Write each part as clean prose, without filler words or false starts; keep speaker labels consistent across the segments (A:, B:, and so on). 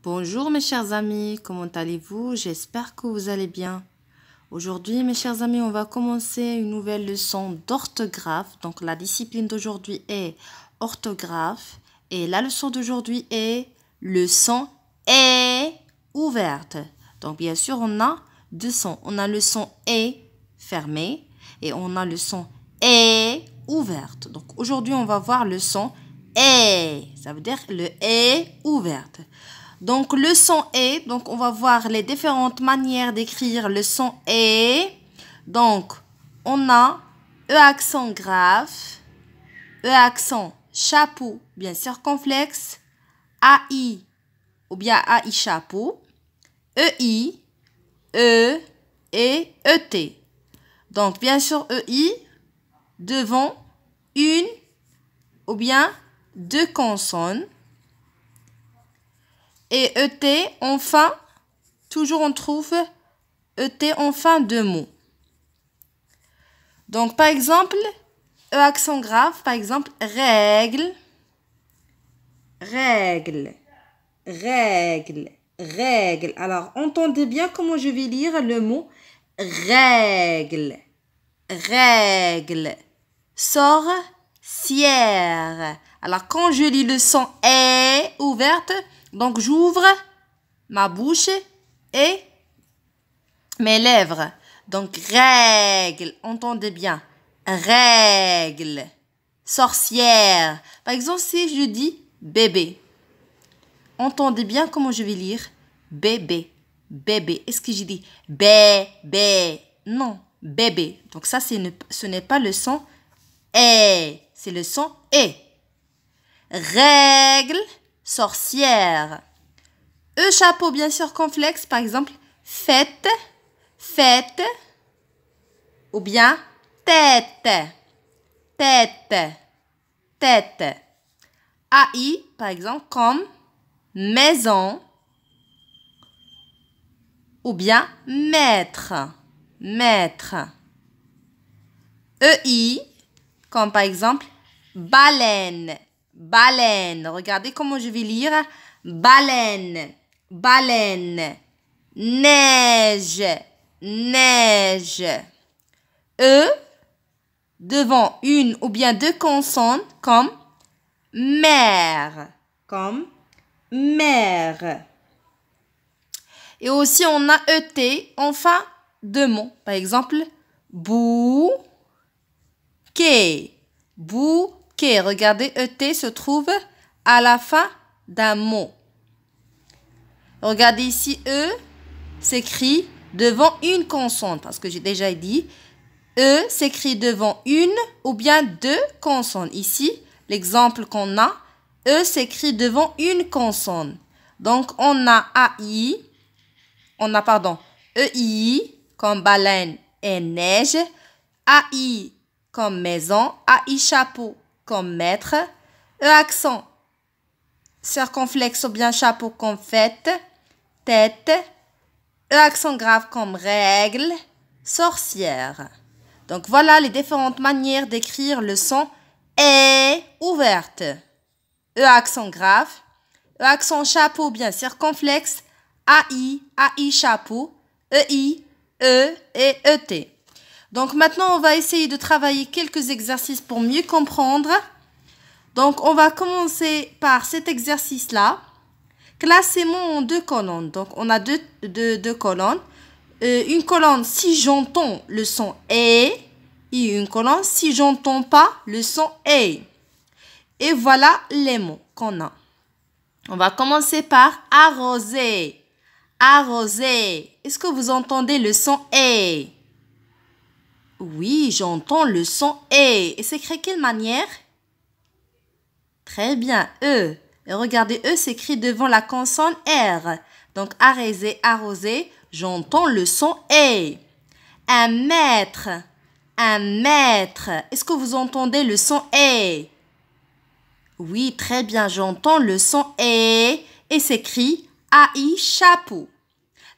A: Bonjour mes chers amis, comment allez-vous? J'espère que vous allez bien. Aujourd'hui mes chers amis, on va commencer une nouvelle leçon d'orthographe. Donc la discipline d'aujourd'hui est orthographe et la leçon d'aujourd'hui est le son est ouverte. Donc bien sûr on a deux sons. On a le son est fermé et on a le son est ouverte. Donc aujourd'hui on va voir le son est. Ça veut dire le est ouverte. Donc, le son est, donc on va voir les différentes manières d'écrire le son est. Donc, on a E accent grave, E accent chapeau, bien circonflexe, AI ou bien AI chapeau, EI, E et ET. Donc, bien sûr, EI devant une ou bien deux consonnes. Et ET, enfin, toujours on trouve ET en fin de mot. Donc, par exemple, E accent grave, par exemple, règle, règle, règle, règle. Alors, entendez bien comment je vais lire le mot règle, règle, sorcière. Alors, quand je lis le son est ouverte, donc, j'ouvre ma bouche et mes lèvres. Donc, règle, entendez bien. Règle, sorcière. Par exemple, si je dis bébé, entendez bien comment je vais lire. Bébé, bébé. Est-ce que je dis bébé? Non, bébé. Donc, ça, ce n'est pas le son est. C'est le son est. Règle, sorcière. E chapeau bien sûr complexe, par exemple, fête, fête, ou bien tête, tête, tête. AI, par exemple, comme maison, ou bien maître, maître. EI, comme par exemple, baleine, baleine. Regardez comment je vais lire. Baleine, baleine. Neige, neige. E devant une ou bien deux consonnes comme mer, comme mer. Et aussi on a ET en fin de mot. Par exemple, bouquet. Bouquet. Regardez, ET se trouve à la fin d'un mot. Regardez ici, E s'écrit devant une consonne. Parce que j'ai déjà dit, E s'écrit devant une ou bien deux consonnes. Ici, l'exemple qu'on a, E s'écrit devant une consonne. Donc, on a AI, EI comme baleine et neige, AI comme maison, AI chapeau comme maître, E accent circonflexe ou bien chapeau comme fête, tête, E accent grave comme règle, sorcière. Donc voilà les différentes manières d'écrire le son est ouverte. E accent grave, E accent chapeau bien circonflexe, AI, AI chapeau, EI, E et ET. Donc maintenant, on va essayer de travailler quelques exercices pour mieux comprendre. Donc, on va commencer par cet exercice-là. Classez-moi en deux colonnes. Donc, on a deux colonnes. Une colonne si j'entends le son est et une colonne si j'entends pas le son est. Et voilà les mots qu'on a. On va commencer par arroser. Arroser. Est-ce que vous entendez le son est? Oui, j'entends le son est. Et c'est écrit de quelle manière? Très bien, E. Et regardez, E s'écrit devant la consonne R. Donc, arroser, arroser, j'entends le son est. Un mètre, un mètre. Est-ce que vous entendez le son est? Oui, très bien, j'entends le son est et s'écrit AI chapeau.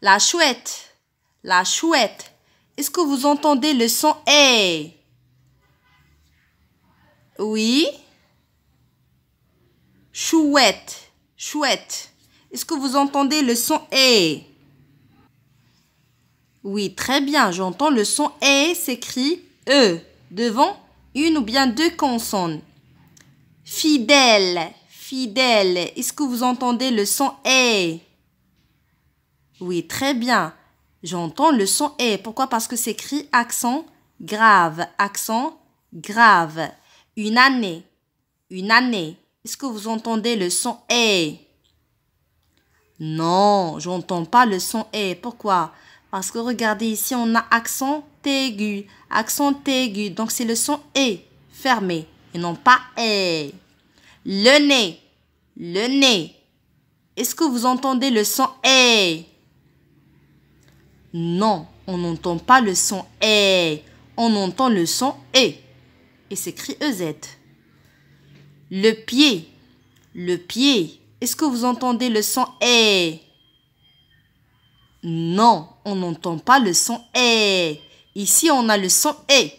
A: La chouette, la chouette. Est-ce que vous entendez le son est? Oui. Chouette, chouette. Est-ce que vous entendez le son E? Oui, très bien. J'entends le son E s'écrit E devant une ou bien deux consonnes. Fidèle, fidèle. Est-ce que vous entendez le son E? Oui, très bien. J'entends le son E. Pourquoi? Parce que c'est écrit accent grave, accent grave. Une année, une année. Est-ce que vous entendez le son E? Non, j'entends pas le son E. Pourquoi? Parce que regardez ici, on a accent aigu, accent aigu. Donc c'est le son E fermé et non pas E. Le nez, le nez. Est-ce que vous entendez le son E? Non, on n'entend pas le son E. On entend le son E. Et c'est écrit EZ. Le pied, le pied. Est-ce que vous entendez le son E? Non, on n'entend pas le son E. Ici, on a le son E.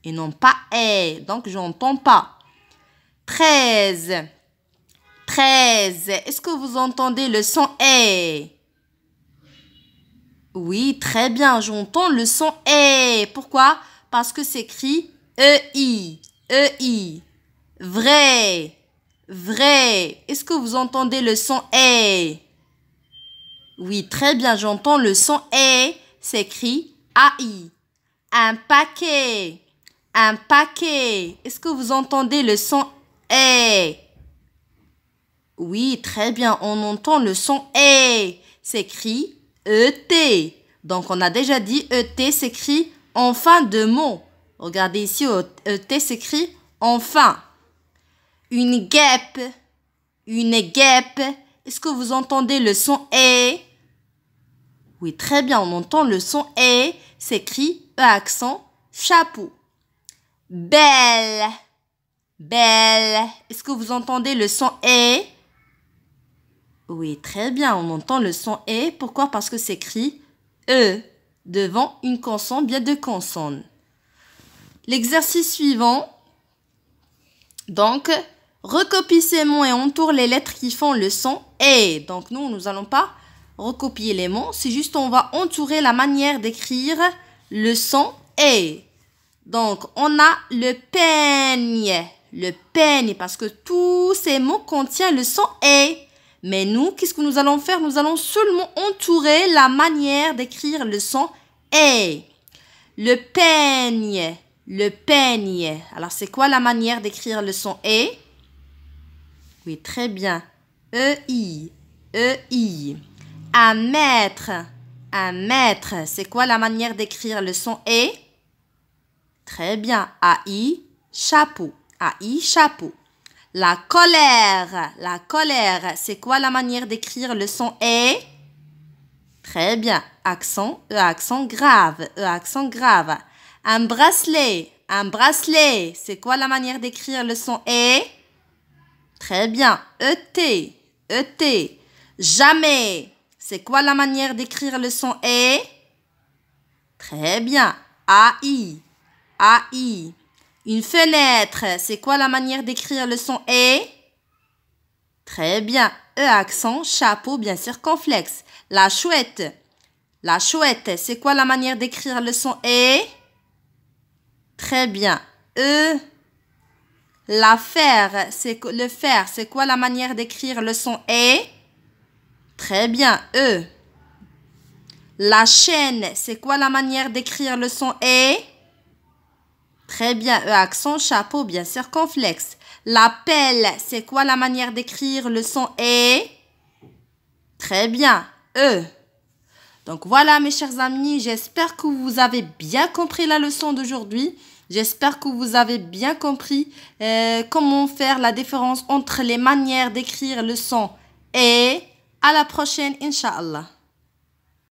A: Et non pas E. Donc, je n'entends pas. 13. 13. Est-ce que vous entendez le son E? Oui, très bien. J'entends le son E. Pourquoi? Parce que c'est écrit EI. EI. Vrai. Vrai. Est-ce que vous entendez le son E? Oui, très bien. J'entends le son E. C'est écrit AI. Un paquet. Un paquet. Est-ce que vous entendez le son E? Oui, très bien. On entend le son E. C'est écrit ET. Donc, on a déjà dit ET s'écrit en fin de mot. Regardez ici, ET s'écrit en fin. Une guêpe. Une guêpe. Est-ce que vous entendez le son E? Oui, très bien. On entend le son E. S'écrit E accent chapeau. Belle. Belle. Est-ce que vous entendez le son E? Oui, très bien. On entend le son E. Pourquoi? Parce que c'est écrit E devant une consonne, bien deux consonnes. L'exercice suivant. Donc, recopie ces mots et entoure les lettres qui font le son E. Donc, nous n'allons pas recopier les mots. C'est juste on va entourer la manière d'écrire le son E. Donc, on a le peigne. Le peigne, parce que tous ces mots contiennent le son E. Mais nous, qu'est-ce que nous allons faire? Nous allons seulement entourer la manière d'écrire le son E. Le peigne. Le peigne. Alors, c'est quoi la manière d'écrire le son E? Oui, très bien. E-I. E-I. Un mètre. Un mètre. C'est quoi la manière d'écrire le son E? Très bien. A-I. Chapeau. A-I. Chapeau. La colère. La colère. C'est quoi la manière d'écrire le son E? Très bien. Accent. E accent grave. E accent grave. Un bracelet. Un bracelet. C'est quoi la manière d'écrire le son E? Très bien. E-T. E-T. Jamais. C'est quoi la manière d'écrire le son E? Très bien. A-I. A-I. Une fenêtre. C'est quoi la manière d'écrire le son E? Très bien. E accent, chapeau, bien circonflexe. La chouette. La chouette. C'est quoi la manière d'écrire le son E? Très bien. E. La fer. Le fer. C'est quoi la manière d'écrire le son E? Très bien. E. La chaîne. C'est quoi la manière d'écrire le son E? Très bien. E accent, chapeau, bien circonflexe. La pelle. C'est quoi la manière d'écrire le son E? Très bien. E. Donc voilà mes chers amis, j'espère que vous avez bien compris la leçon d'aujourd'hui. J'espère que vous avez bien compris comment faire la différence entre les manières d'écrire le son E. À la prochaine, Inch'Allah.